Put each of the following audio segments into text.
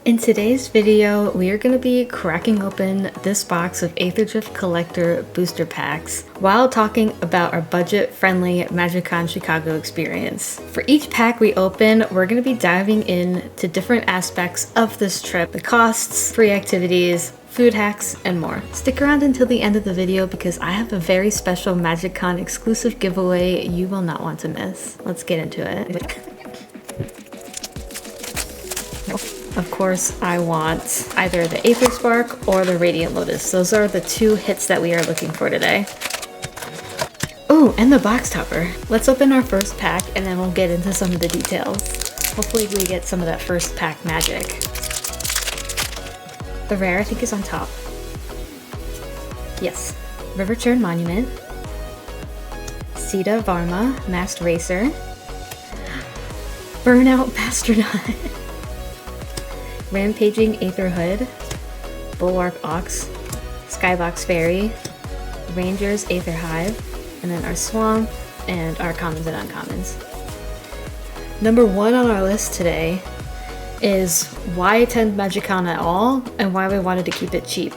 In today's video, we are going to be cracking open this box of Aetherdrift Collector booster packs while talking about our budget-friendly MagicCon Chicago experience. For each pack we open, we're going to be diving into different aspects of this trip, the costs, free activities, food hacks, and more. Stick around until the end of the video because I have a very special MagicCon exclusive giveaway you will not want to miss. Let's get into it. Of course, I want either the Aether Spark or the Radiant Lotus. Those are the two hits that we are looking for today. Oh, and the box topper. Let's open our first pack and then we'll get into some of the details. Hopefully we get some of that first pack magic. The rare, I think, is on top. Yes. River Churn Monument. Sita Varma, Masked Racer. Burnout Bastronaut. Rampaging Aether Hood, Bulwark Ox, Skybox Fairy, Rangers Aether Hive, and then our Swamp, and our commons and uncommons. Number one on our list today is why attend MagicCon at all, and why we wanted to keep it cheap.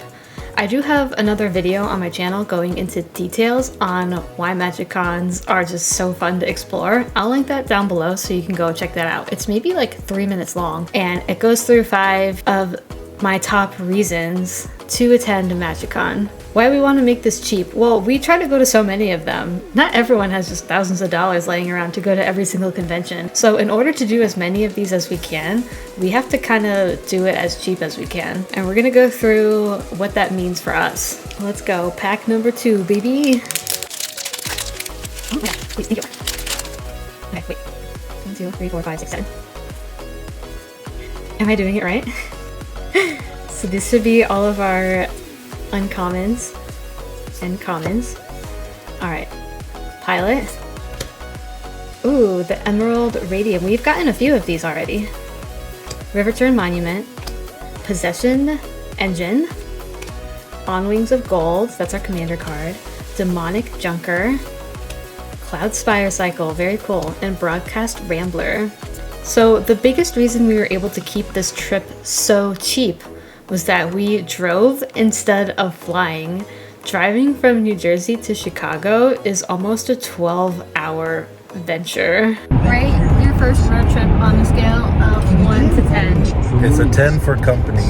I do have another video on my channel going into details on why MagicCons are just so fun to explore. I'll link that down below so you can go check that out. It's maybe like 3 minutes long and it goes through 5 of my top reasons to attend MagicCon. Why we want to make this cheap? Well, we try to go to so many of them. Not everyone has just thousands of dollars laying around to go to every single convention. So in order to do as many of these as we can, we have to kind of do it as cheap as we can. And we're gonna go through what that means for us. Let's go. Pack number 2, baby. Oh yeah, please, thank you. Okay, wait. 1, 2, 3, 4, 5, 6, 7. Am I doing it right? So this should be all of our uncommons and commons. Alright, Pilot. Ooh, the Emerald Radium. We've gotten a few of these already. River Churn Monument. Possession Engine. On Wings of Gold, that's our commander card. Demonic Junker. Cloud Spire Cycle, very cool. And Broadcast Rambler. So the biggest reason we were able to keep this trip so cheap was that we drove instead of flying. Driving from New Jersey to Chicago is almost a 12-hour venture. Right? Your first road trip on the scale of 1 to 10. It's a 10 for company.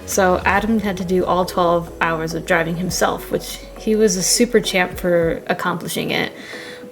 So Adam had to do all 12 hours of driving himself, which he was a super champ for accomplishing it.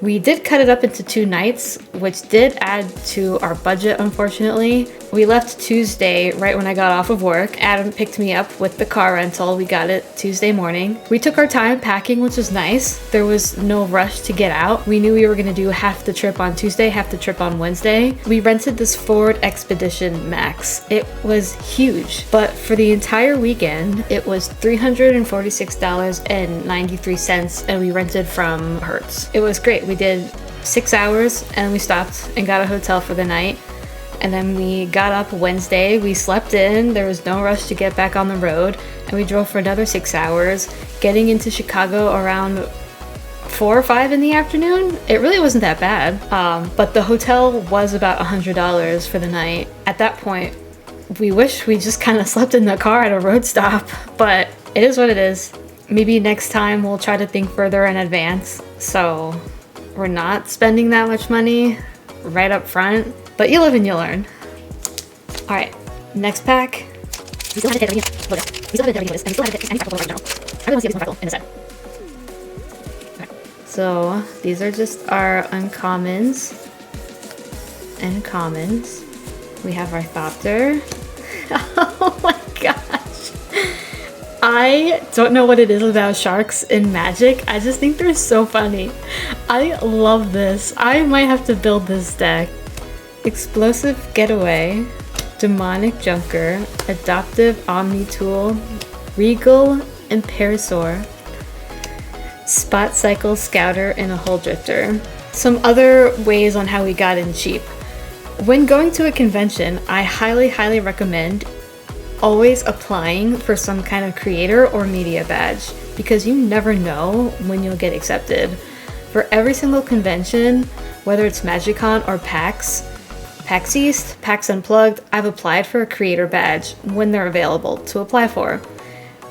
We did cut it up into 2 nights, which did add to our budget, unfortunately. We left Tuesday right when I got off of work. Adam picked me up with the car rental. We got it Tuesday morning. We took our time packing, which was nice. There was no rush to get out. We knew we were gonna do half the trip on Tuesday, half the trip on Wednesday. We rented this Ford Expedition Max. It was huge, but for the entire weekend, it was $346.93, and we rented from Hertz. It was great. We did 6 hours and we stopped and got a hotel for the night. And then we got up Wednesday, we slept in, there was no rush to get back on the road, and we drove for another 6 hours, getting into Chicago around 4 or 5 in the afternoon. It really wasn't that bad, but the hotel was about $100 for the night. At that point, we wish we just kind of slept in the car at a road stop, but it is what it is. Maybe next time we'll try to think further in advance, so we're not spending that much money right up front, but you live and you learn. All right, next pack. We still haven't hit everything. We still haven't hit everything. And we still haven't hit any fractal in general. I really want to see every single fractal in this set. Okay. So these are just our uncommons and commons. We have our Thopter. Oh my gosh. I don't know what it is about sharks in Magic. I just think they're so funny. I love this. I might have to build this deck. Explosive Getaway, Demonic Junker, Adoptive Omni Tool, Regal Imperator, Spot Cycle Scouter, and a Hull Drifter. Some other ways on how we got in cheap. When going to a convention, I highly recommend always applying for some kind of creator or media badge because you never know when you'll get accepted. For every single convention, whether it's MagicCon or PAX PAX East, PAX Unplugged, I've applied for a creator badge when they're available to apply for.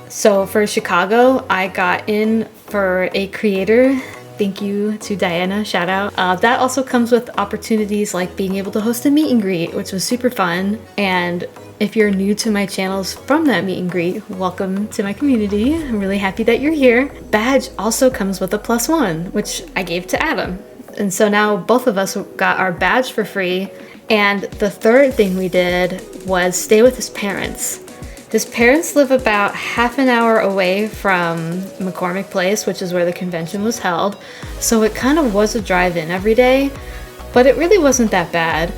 So for Chicago, I got in for a creator. Thank you to Diana, shout out. That also comes with opportunities like being able to host a meet and greet, which was super fun. And if you're new to my channels from that meet and greet, welcome to my community. I'm really happy that you're here. Badge also comes with a +1, which I gave to Adam. And so now both of us got our badge for free. And the third thing we did was stay with his parents. His parents live about half an hour away from McCormick Place, which is where the convention was held. So it kind of was a drive-in every day, but it really wasn't that bad.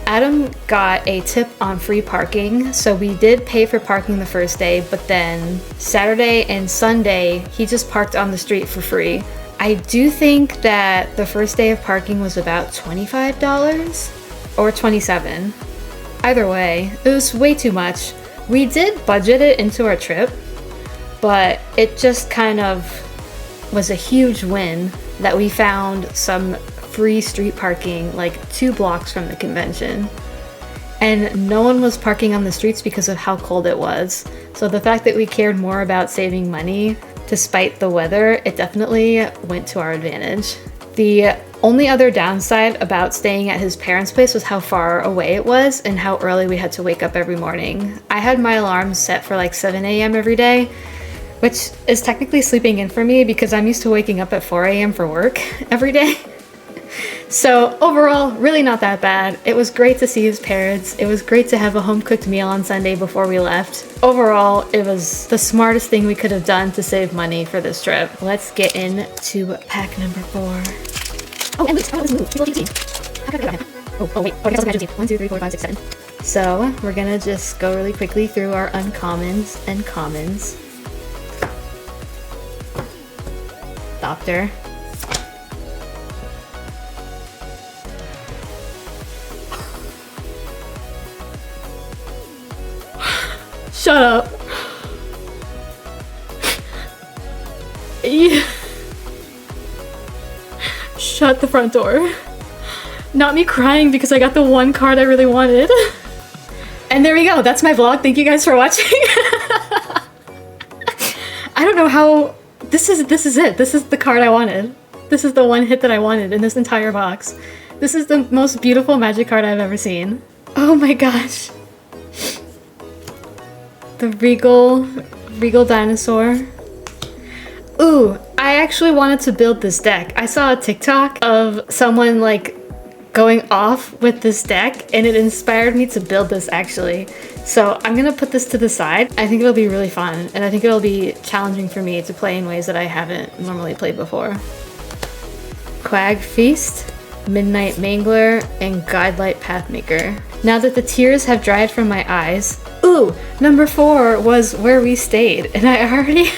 Adam got a tip on free parking, so we did pay for parking the first day, but then Saturday and Sunday, he just parked on the street for free. I do think that the first day of parking was about $25 or $27. Either way, it was way too much. We did budget it into our trip, but it just kind of was a huge win that we found some free street parking like 2 blocks from the convention. And no one was parking on the streets because of how cold it was. So the fact that we cared more about saving money despite the weather, it definitely went to our advantage. The only other downside about staying at his parents' place was how far away it was and how early we had to wake up every morning. I had my alarm set for like 7 a.m. every day, which is technically sleeping in for me because I'm used to waking up at 4 a.m. for work every day. So overall, really not that bad. It was great to see his parents. It was great to have a home-cooked meal on Sunday before we left. Overall, it was the smartest thing we could have done to save money for this trip. Let's get into pack number 4. Oh, and loot! People team. Oh, wait. Oh, I guess I'll 1, 2, 3, 4, 5, 6, 7. So, we're gonna just go really quickly through our uncommons and commons. Doctor. Shut up. Yeah. Shut the front door. Not me crying because I got the one card I really wanted. And there we go. That's my vlog. Thank you guys for watching. I don't know how... This is it. This is the card I wanted. This is the one hit that I wanted in this entire box. This is the most beautiful magic card I've ever seen. Oh my gosh. The Regal Dinosaur. Ooh, I actually wanted to build this deck. I saw a TikTok of someone like going off with this deck and it inspired me to build this actually. So I'm gonna put this to the side. I think it'll be really fun and I think it'll be challenging for me to play in ways that I haven't normally played before. Quag Feast, Midnight Mangler, and Guidelight Pathmaker. Now that the tears have dried from my eyes, ooh, number 4 was where we stayed, and I already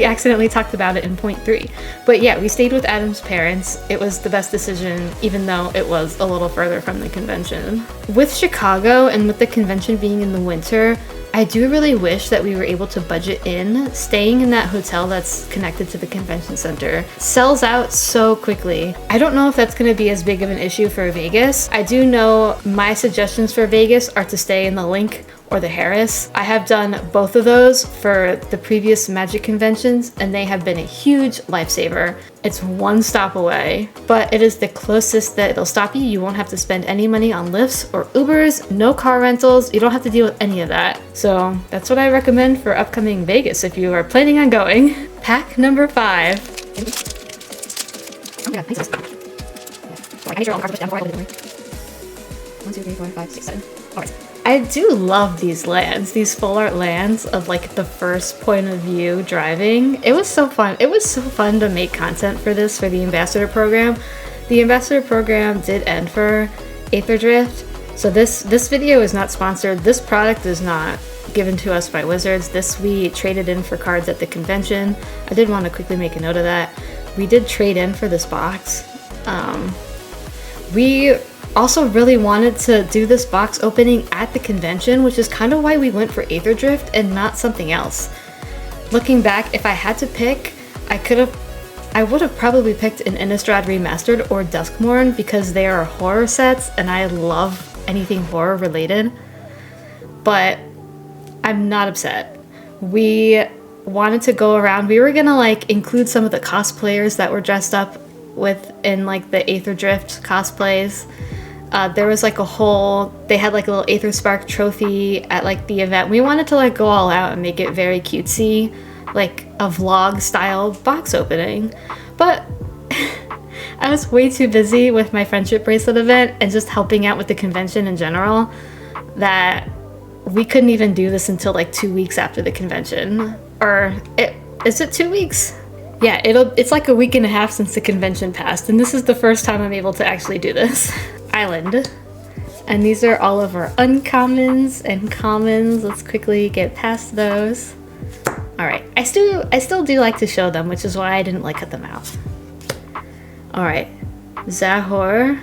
accidentally talked about it in point 3. But yeah, we stayed with Adam's parents. It was the best decision, even though it was a little further from the convention. With Chicago and with the convention being in the winter, I do really wish that we were able to budget in. Staying in that hotel that's connected to the convention center sells out so quickly. I don't know if that's going to be as big of an issue for Vegas. I do know my suggestions for Vegas are to stay in the Link or the Harris. I have done both of those for the previous Magic conventions and they have been a huge lifesaver. It's one stop away, but it is the closest that it'll stop you. You won't have to spend any money on Lyfts or Ubers, no car rentals. You don't have to deal with any of that. So that's what I recommend for upcoming Vegas if you are planning on going. Pack number 5. Oh my god, thanks. I need your own card down before I open it. 1, 2, 3, 4, 5, 6, 7. Alright. I do love these lands, these full art lands of like the first point of view driving. It was so fun. It was so fun to make content for this, for the ambassador program. The ambassador program did end for Aetherdrift. So this video is not sponsored. This product is not given to us by Wizards. This we traded in for cards at the convention. I did want to quickly make a note of that. We did trade in for this box. We also really wanted to do this box opening at the convention, which is kind of why we went for Aetherdrift and not something else. Looking back, if I had to pick, I could have I would have probably picked an Innistrad Remastered or Duskmourn because they are horror sets and I love anything horror related. But I'm not upset. We wanted to go around. We were gonna like include some of the cosplayers that were dressed up in like the Aetherdrift cosplays. There was like they had like a little Aetherspark trophy at like the event. We wanted to like go all out and make it very cutesy, like a vlog style box opening. But I was way too busy with my friendship bracelet event and just helping out with the convention in general that we couldn't even do this until like 2 weeks after the convention. Is it 2 weeks? Yeah, it's like a week and a half since the convention passed, and this is the first time I'm able to actually do this. Island. And these are all of our uncommons and commons. Let's quickly get past those. Alright, I still do like to show them, which is why I didn't like cut them out. Alright, Zahor,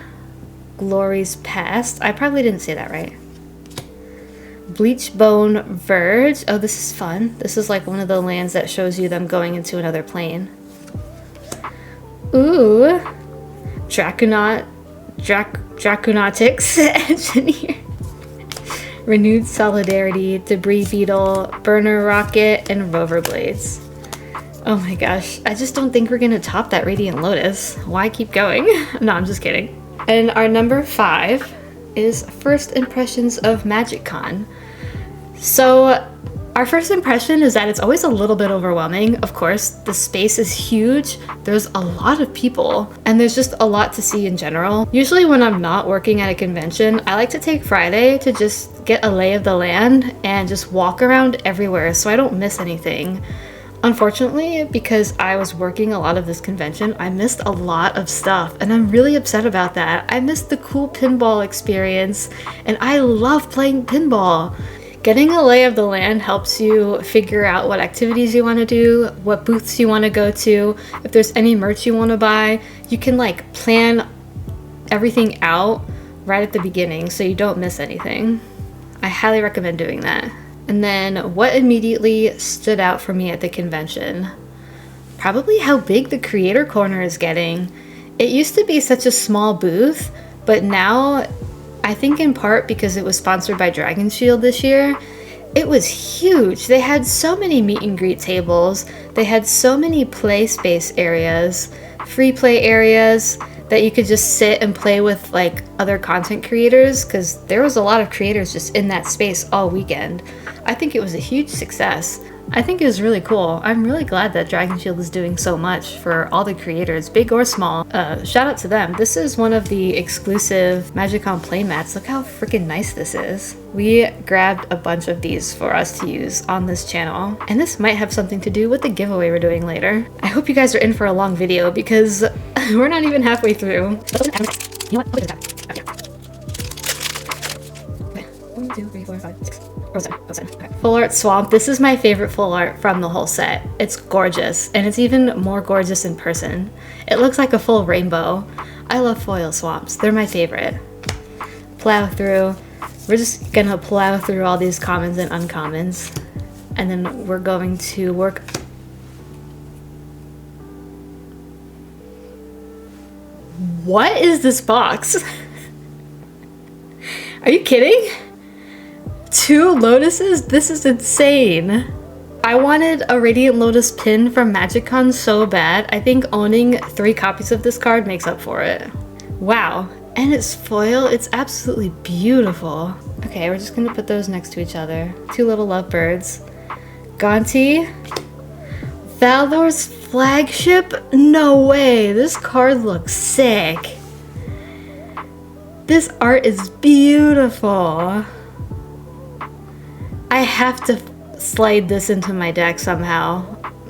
Glory's Past. I probably didn't say that right. Bleachbone Verge. Oh, this is fun. This is like one of the lands that shows you them going into another plane. Ooh. Draconautics Engineer. Renewed Solidarity, Debris Beetle, Burner Rocket, and Rover Blades. Oh my gosh. I just don't think we're gonna top that Radiant Lotus. Why keep going? No, I'm just kidding. And our number 5 is First Impressions of MagicCon. So our first impression is that it's always a little bit overwhelming. Of course, the space is huge, there's a lot of people, and there's just a lot to see in general. Usually when I'm not working at a convention, I like to take Friday to just get a lay of the land and just walk around everywhere so I don't miss anything. Unfortunately, because I was working a lot of this convention, I missed a lot of stuff, and I'm really upset about that. I missed the cool pinball experience, and I love playing pinball. Getting a lay of the land helps you figure out what activities you want to do, what booths you want to go to, if there's any merch you want to buy. You can like plan everything out right at the beginning so you don't miss anything. I highly recommend doing that. And then what immediately stood out for me at the convention? Probably how big the creator corner is getting. It used to be such a small booth, but now, I think in part because it was sponsored by Dragon Shield this year, it was huge. They had so many meet and greet tables. They had so many play space areas, free play areas that you could just sit and play with like other content creators, because there was a lot of creators just in that space all weekend. I think it was a huge success. I think it was really cool. I'm really glad that Dragon Shield is doing so much for all the creators, big or small. Shout out to them. This is one of the exclusive MagicCon playmats. Look how freaking nice this is. We grabbed a bunch of these for us to use on this channel, and this might have something to do with the giveaway we're doing later. I hope you guys are in for a long video because we're not even halfway through. You know what? Look at that. Okay. 1, 2, 3, 4, 5, 6. Frozen. Okay. Full art swamp. This is my favorite full art from the whole set. It's gorgeous, and it's even more gorgeous in person. It looks like a full rainbow. I love foil swamps. They're my favorite. Plow through. We're just gonna plow through all these commons and uncommons, and then we're going to work. What is this box? Are you kidding? 2 lotuses? This is insane. I wanted a Radiant Lotus pin from MagicCon so bad. I think owning 3 copies of this card makes up for it. Wow. And it's foil. It's absolutely beautiful. Okay, we're just gonna put those next to each other. 2 little lovebirds. Gonti. Valdor's flagship? No way. This card looks sick. This art is beautiful. I have to slide this into my deck somehow.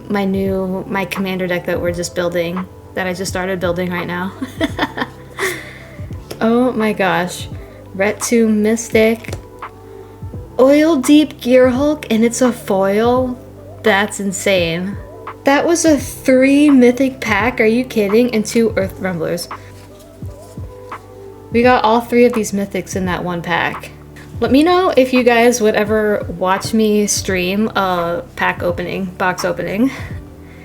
My commander deck that we're just building, that I just started building right now. Oh my gosh. Ret2 Mystic. Oil Deep Gearhulk, and it's a foil? That's insane. That was a 3 mythic pack, are you kidding? And 2 Earth Rumblers. We got all 3 of these mythics in that one pack. Let me know if you guys would ever watch me stream a pack opening, box opening.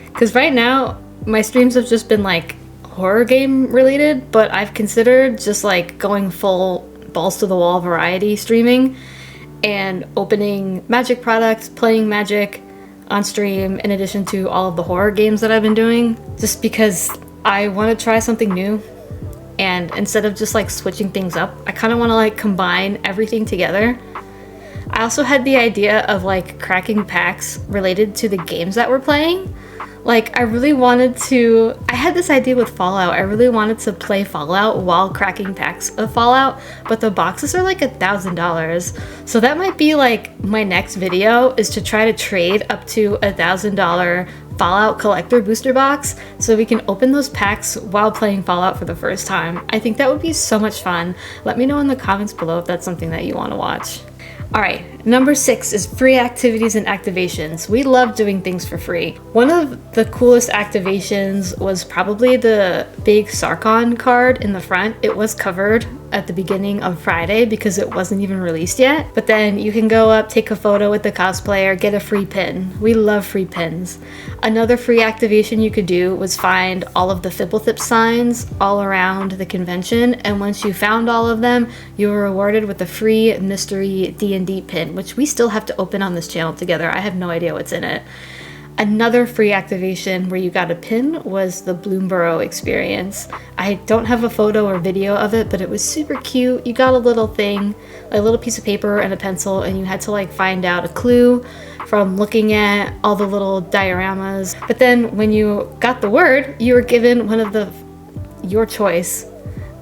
Because right now, my streams have just been like horror game related, but I've considered just like going full balls to the wall variety streaming and opening Magic products, playing Magic on stream in addition to all of the horror games that I've been doing, just because I want to try something new. And instead of just like switching things up, I kind of want to like combine everything together. I also had the idea of like cracking packs related to the games that we're playing. Like I had this idea with Fallout. I really wanted to play Fallout while cracking packs of Fallout, but the boxes are like $1,000. So that might be like my next video, is to try to trade up to $1,000 Fallout collector booster box so we can open those packs while playing Fallout for the first time. I think that would be so much fun. Let me know in the comments below if that's something that you want to watch. Alright, number 6 is free activities and activations. We love doing things for free. One of the coolest activations was probably the big Sarkon card in the front. It was covered at the beginning of Friday because it wasn't even released yet. But then you can go up, take a photo with the cosplayer, get a free pin. We love free pins. Another free activation you could do was find all of the Fibblethip signs all around the convention, and once you found all of them, you were rewarded with a free mystery D&D pin, which we still have to open on this channel together. I have no idea what's in it. Another free activation where you got a pin was the Bloomborough experience. I don't have a photo or video of it, but it was super cute. You got a little thing, a little piece of paper and a pencil, and you had to like find out a clue from looking at all the little dioramas. But then when you got the word, you were given one of your choice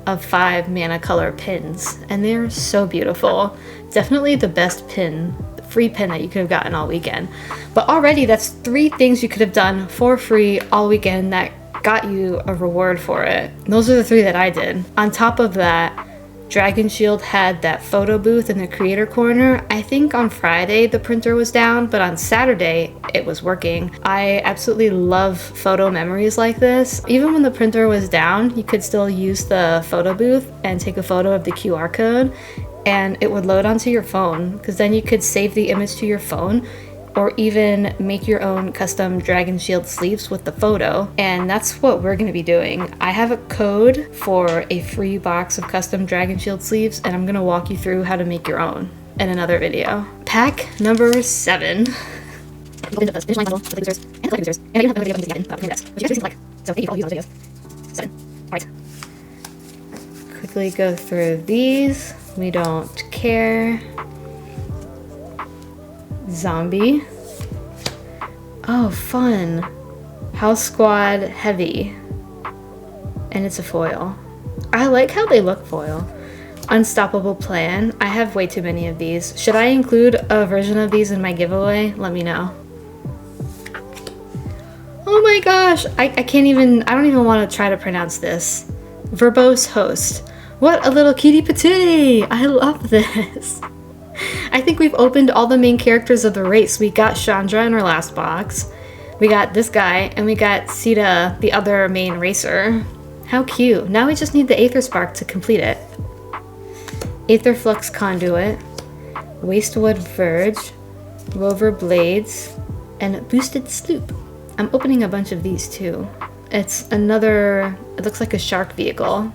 of 5 mana color pins, and they're so beautiful. Definitely the best pin, free pin that you could have gotten all weekend. But already that's 3 things you could have done for free all weekend that got you a reward for it. Those are the 3 that I did. On top of that, Dragon Shield had that photo booth in the creator corner. I think on Friday the printer was down, but on Saturday it was working. I absolutely love photo memories like this. Even when the printer was down, you could still use the photo booth and take a photo of the QR code, and it would load onto your phone, because then you could save the image to your phone or even make your own custom Dragon Shield sleeves with the photo. And that's what we're going to be doing. I have a code for a free box of custom Dragon Shield sleeves, and I'm going to walk you through how to make your own in another video. Pack number 7. Quickly go through these. We don't care. Zombie. Oh, fun. House Squad Heavy. And it's a foil. I like how they look foil. Unstoppable Plan. I have way too many of these. Should I include a version of these in my giveaway? Let me know. Oh my gosh. I don't even want to try to pronounce this. Verbose Host. What a little cutie patootie! I love this. I think we've opened all the main characters of the race. We got Chandra in our last box. We got this guy, and we got Sita, the other main racer. How cute. Now we just need the Aether Spark to complete it. Aetherflux Conduit, Wastewood Verge, Rover Blades, and Boosted Sloop. I'm opening a bunch of these too. It looks like a shark vehicle.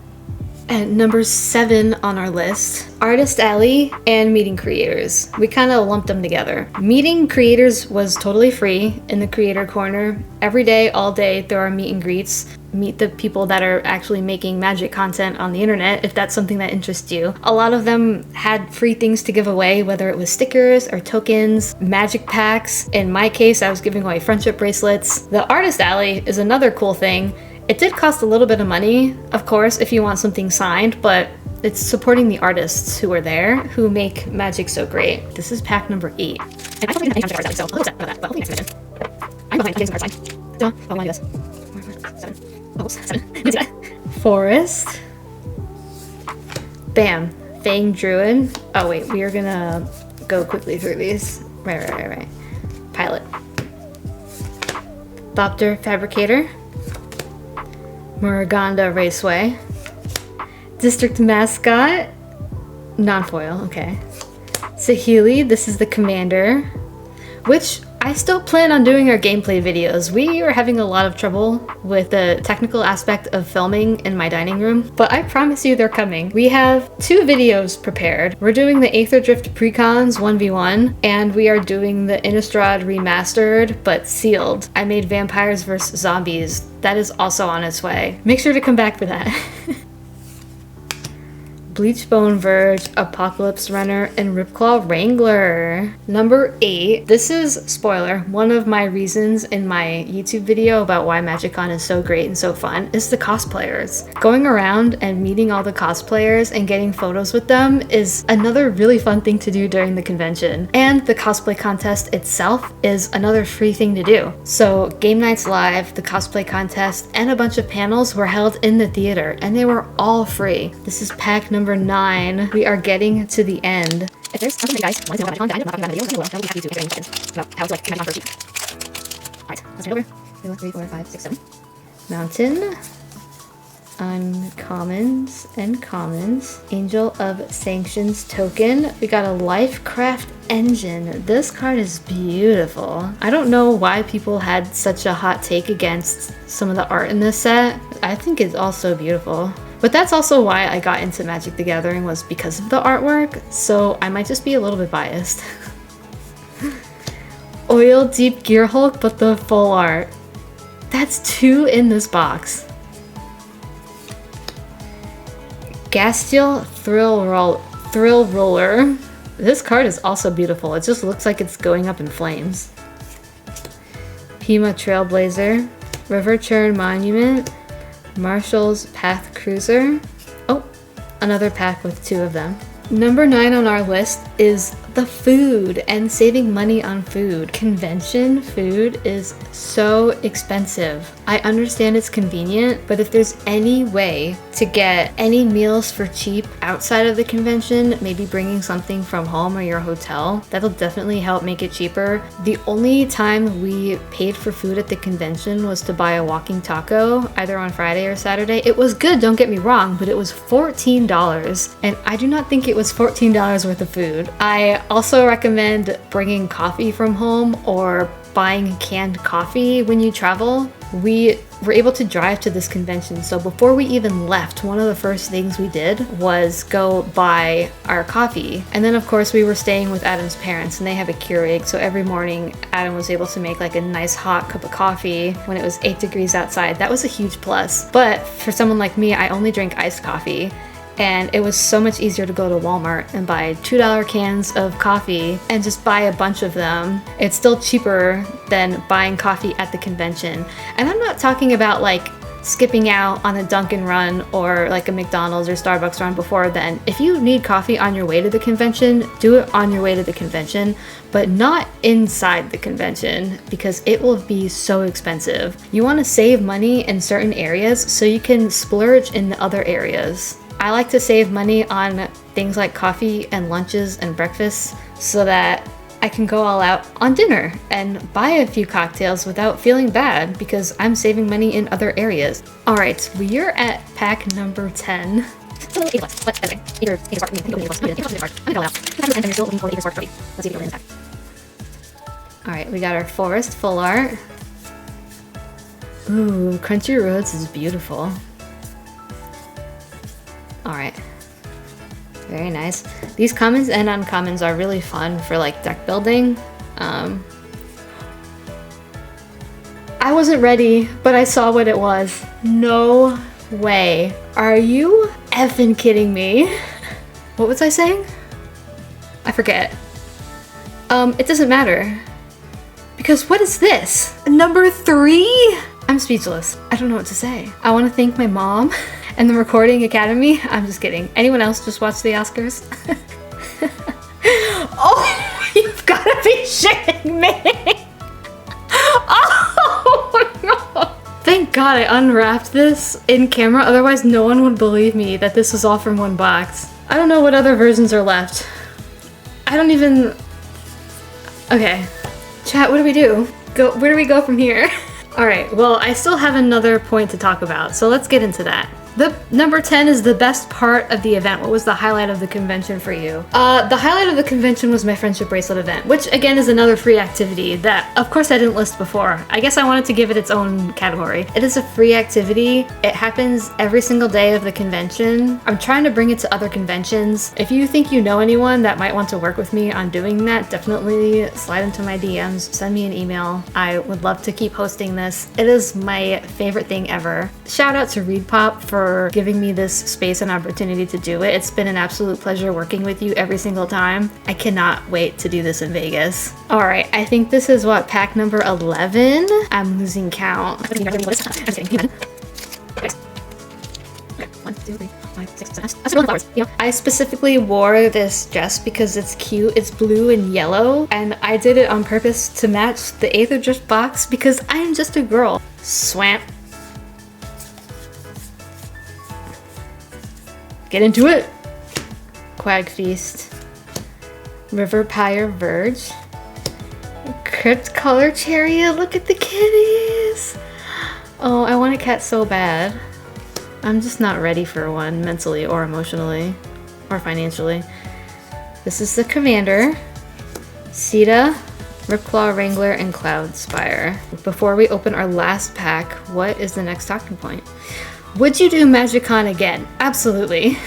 At number 7 on our list, Artist Alley and Meeting Creators. We kind of lumped them together. Meeting Creators was totally free in the creator corner. Every day, all day, there are meet and greets. Meet the people that are actually making magic content on the internet, if that's something that interests you. A lot of them had free things to give away, whether it was stickers or tokens, magic packs. In my case, I was giving away friendship bracelets. The Artist Alley is another cool thing. It did cost a little bit of money, of course, if you want something signed, but it's supporting the artists who are there, who make magic so great. This is pack number 8. And I don't even have any so I'm a little upset about that, but hopefully next time. I'm behind, I'm getting some card sign. So, I want to do this. 7. Oh, 7. Let's do that. Forest. Bam. Fang Druid. Oh wait, we are gonna go quickly through these. Right. Pilot. Thopter Fabricator. Muruganda Raceway. District Mascot. Non-foil, okay. Sahili, this is the commander. Which I still plan on doing our gameplay videos. We are having a lot of trouble with the technical aspect of filming in my dining room, but I promise you they're coming. We have 2 videos prepared. We're doing the Aetherdrift Precons 1v1, and we are doing the Innistrad Remastered, but sealed. I made Vampires vs. Zombies. That is also on its way. Make sure to come back for that. Bleachbone Verge, Apocalypse Runner, and Ripclaw Wrangler. Number 8. This is, spoiler, one of my reasons in my YouTube video about why MagicCon is so great and so fun is the cosplayers. Going around and meeting all the cosplayers and getting photos with them is another really fun thing to do during the convention. And the cosplay contest itself is another free thing to do. So Game Nights Live, the cosplay contest, and a bunch of panels were held in the theater, and they were all free. This is pack number 9. We are getting to the end. If there's something guys want to know about MagicCon that I did not talk about in the video, I will be happy to answer any questions about how to like MagicCon first. Alright, let's turn it over. 2, 3, 4, 5, 6, 7. Mountain. Uncommons and commons. Angel of Sanctions token. We got a Lifecraft engine. This card is beautiful. I don't know why people had such a hot take against some of the art in this set. I think it's also beautiful. But that's also why I got into Magic the Gathering, was because of the artwork, so I might just be a little bit biased. Oil Deep Gear Hulk, but the full art. That's 2 in this box. Gastiel Thrill Roller. This card is also beautiful. It just looks like it's going up in flames. Pima Trailblazer. River Churn Monument. Marshall's Path Cruiser. Oh, another pack with 2 of them. Number 9 on our list is the food and saving money on food. Convention food is so expensive. I understand it's convenient, but if there's any way to get any meals for cheap outside of the convention, maybe bringing something from home or your hotel, that'll definitely help make it cheaper. The only time we paid for food at the convention was to buy a walking taco, either on Friday or Saturday. It was good, don't get me wrong, but it was $14, and I do not think it was $14 worth of food. I also recommend bringing coffee from home or buying canned coffee when you travel. We were able to drive to this convention, so before we even left, one of the first things we did was go buy our coffee. And then of course we were staying with Adam's parents, and they have a Keurig, so every morning Adam was able to make like a nice hot cup of coffee when it was 8 degrees outside. That was a huge plus. But for someone like me, I only drink iced coffee. And it was so much easier to go to Walmart and buy $2 cans of coffee and just buy a bunch of them. It's still cheaper than buying coffee at the convention. And I'm not talking about like skipping out on a Dunkin' run or like a McDonald's or Starbucks run before then. If you need coffee on your way to the convention, do it on your way to the convention, but not inside the convention because it will be so expensive. You want to save money in certain areas so you can splurge in the other areas. I like to save money on things like coffee and lunches and breakfasts so that I can go all out on dinner and buy a few cocktails without feeling bad because I'm saving money in other areas. Alright, we are at pack number 10. Alright, we got our forest full art. Ooh, Country Roads is beautiful. Alright. Very nice. These commons and uncommons are really fun for like deck building. I wasn't ready, but I saw what it was. No way. Are you effing kidding me? What was I saying? I forget. It doesn't matter. Because what is this? Number 3? I'm speechless. I don't know what to say. I want to thank my mom and the Recording Academy. I'm just kidding. Anyone else just watch the Oscars? Oh, you've got to be shitting me. Oh no. Thank God I unwrapped this in camera, otherwise no one would believe me that this was all from one box. I don't know what other versions are left. I don't even... Okay. Chat, what do we do? Where do we go from here? Alright, well, I still have another point to talk about, so let's get into that. The number 10 is the best part of the event. What was the highlight of the convention for you? The highlight of the convention was my friendship bracelet event, which again is another free activity that of course I didn't list before. I guess I wanted to give it its own category. It is a free activity. It happens every single day of the convention. I'm trying to bring it to other conventions. If you think you know anyone that might want to work with me on doing that, definitely slide into my DMs, send me an email. I would love to keep hosting this. It is my favorite thing ever. Shout out to ReadPop for giving me this space and opportunity to do it. It's been an absolute pleasure working with you every single time. I cannot wait to do this in Vegas. All right, I think this is what, pack number 11? I'm losing count. 1, 2, 3, 5, 6, 7. That's really flowers. You know, I specifically wore this dress because it's cute. It's blue and yellow, and I did it on purpose to match the Aetherdrift box because I am just a girl. Swamp. Get into it! Quag Feast. River Pyre Verge. Crypt Color Chariot. Look at the kitties! Oh, I want a cat so bad. I'm just not ready for one mentally or emotionally or financially. This is the Commander. Sita, Ripclaw Wrangler, and Cloudspire. Before we open our last pack, what is the next talking point? Would you do MagicCon again? Absolutely.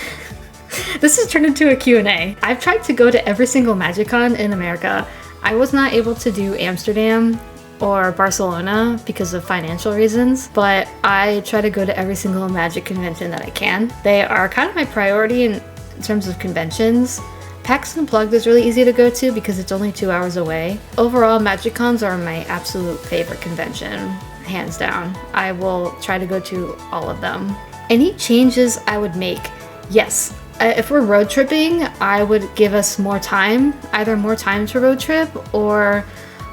This has turned into a Q&A. I've tried to go to every single MagicCon in America. I was not able to do Amsterdam or Barcelona because of financial reasons, but I try to go to every single Magic convention that I can. They are kind of my priority in terms of conventions. PAX Unplugged is really easy to go to because it's only 2 hours away. Overall, MagicCons are my absolute favorite convention. Hands down. I will try to go to all of them. Any changes I would make? Yes. If we're road tripping, I would give us more time, either more time to road trip or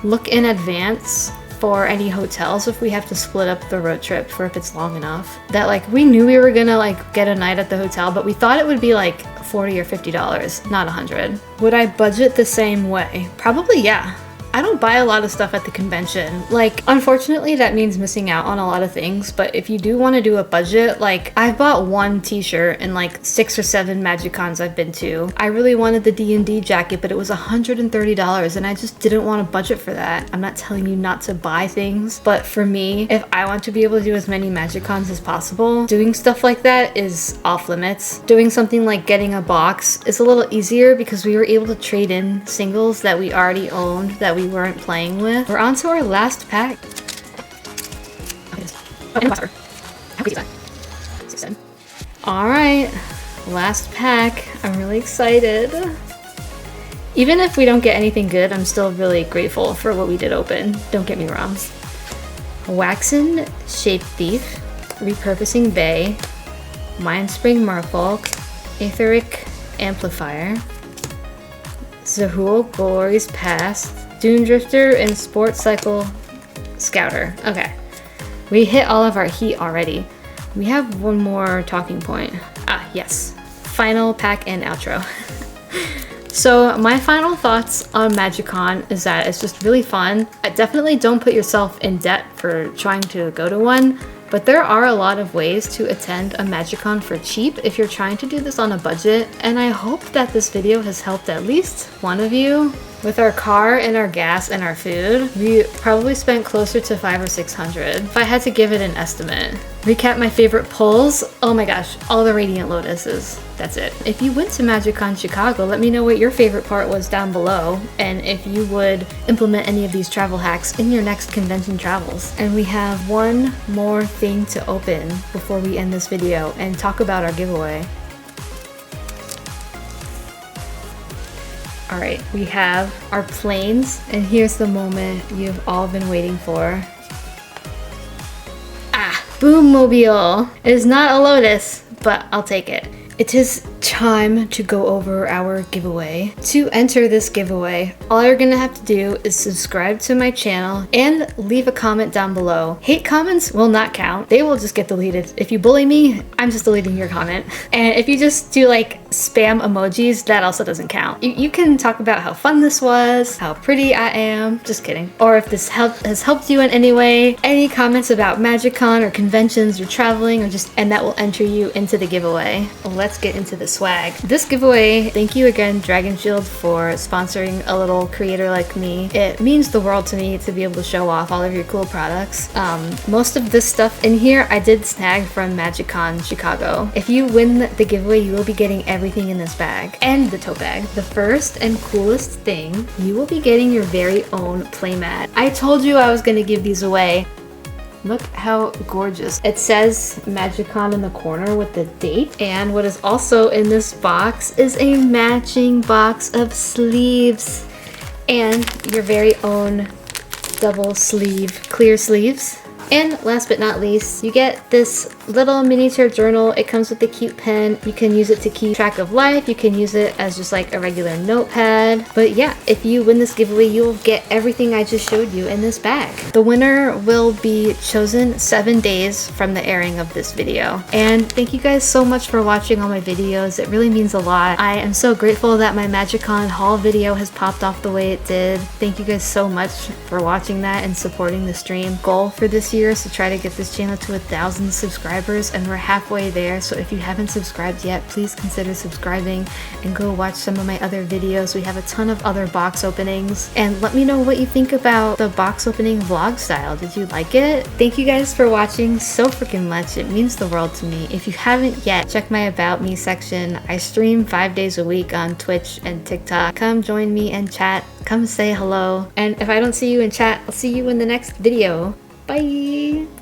look in advance for any hotels if we have to split up the road trip for if it's long enough. That like we knew we were gonna like get a night at the hotel, but we thought it would be like $40 or $50, not $100. Would I budget the same way? Probably, yeah. I don't buy a lot of stuff at the convention. Like, unfortunately, that means missing out on a lot of things, but if you do want to do a budget, like, I've bought one t-shirt in like 6 or 7 MagicCons I've been to. I really wanted the D&D jacket, but it was $130, and I just didn't want to budget for that. I'm not telling you not to buy things, but for me, if I want to be able to do as many MagicCons as possible, doing stuff like that is off limits. Doing something like getting a box is a little easier because we were able to trade in singles that we already owned that we weren't playing with. We're on to our last pack. Alright, last pack. I'm really excited. Even if we don't get anything good, I'm still really grateful for what we did open. Don't get me wrong. Waxen Shape Thief, Repurposing Bay, Mindspring Marfolk, Etheric Amplifier, Zahul Glory's Past, Dune Drifter, and Sports Cycle Scouter. Okay, we hit all of our heat already. We have one more talking point. Ah, yes. Final pack and outro. So my final thoughts on MagicCon is that it's just really fun. Definitely don't put yourself in debt for trying to go to one, but there are a lot of ways to attend a MagicCon for cheap if you're trying to do this on a budget, and I hope that this video has helped at least one of you. With our car and our gas and our food, we probably spent closer to $500 or $600 if I had to give it an estimate. Recap my favorite pulls. Oh my gosh, all the Radiant Lotuses. That's it. If you went to MagicCon Chicago, let me know what your favorite part was down below, and if you would implement any of these travel hacks in your next convention travels. And we have one more thing to open before we end this video and talk about our giveaway. All right, we have our planes, and here's the moment you've all been waiting for. Ah, Boommobile. It is not a Lotus, but I'll take it. It is time to go over our giveaway. To enter this giveaway, all you're gonna have to do is subscribe to my channel and leave a comment down below. Hate comments will not count. They will just get deleted. If you bully me, I'm just deleting your comment. And if you just do like spam emojis, that also doesn't count. You can talk about how fun this was, how pretty I am, just kidding. Or if this has helped you in any way, any comments about MagicCon or conventions or traveling, and that will enter you into the giveaway. Let's get into the swag. This giveaway, thank you again Dragon Shield for sponsoring a little creator like me. It means the world to me to be able to show off all of your cool products. Most of this stuff in here I did snag from MagicCon Chicago. If you win the giveaway, you will be getting everything in this bag and the tote bag. The first and coolest thing, you will be getting your very own playmat. I told you I was gonna give these away. Look how gorgeous. It says MagicCon in the corner with the date. And what is also in this box is a matching box of sleeves and your very own double sleeve clear sleeves. And last but not least, you get this little miniature journal. It comes with a cute pen. You can use it to keep track of life. You can use it as just like a regular notepad. But yeah, if you win this giveaway, you will get everything I just showed you in this bag. The winner will be chosen 7 days from the airing of this video. And thank you guys so much for watching all my videos. It really means a lot. I am so grateful that my MagicCon haul video has popped off the way it did. Thank you guys so much for watching that and supporting the stream. Goal for this year is to try to get this channel to 1,000 subscribers, and we're halfway there. So if you haven't subscribed yet, please consider subscribing and go watch some of my other videos. We have a ton of other box openings, and let me know what you think about the box opening vlog style. Did you like it? Thank you guys for watching so freaking much. It means the world to me. If you haven't yet, check my About Me section. I stream 5 days a week on Twitch and TikTok. Come join me and chat. Come say hello. And if I don't see you in chat, I'll see you in the next video. Bye!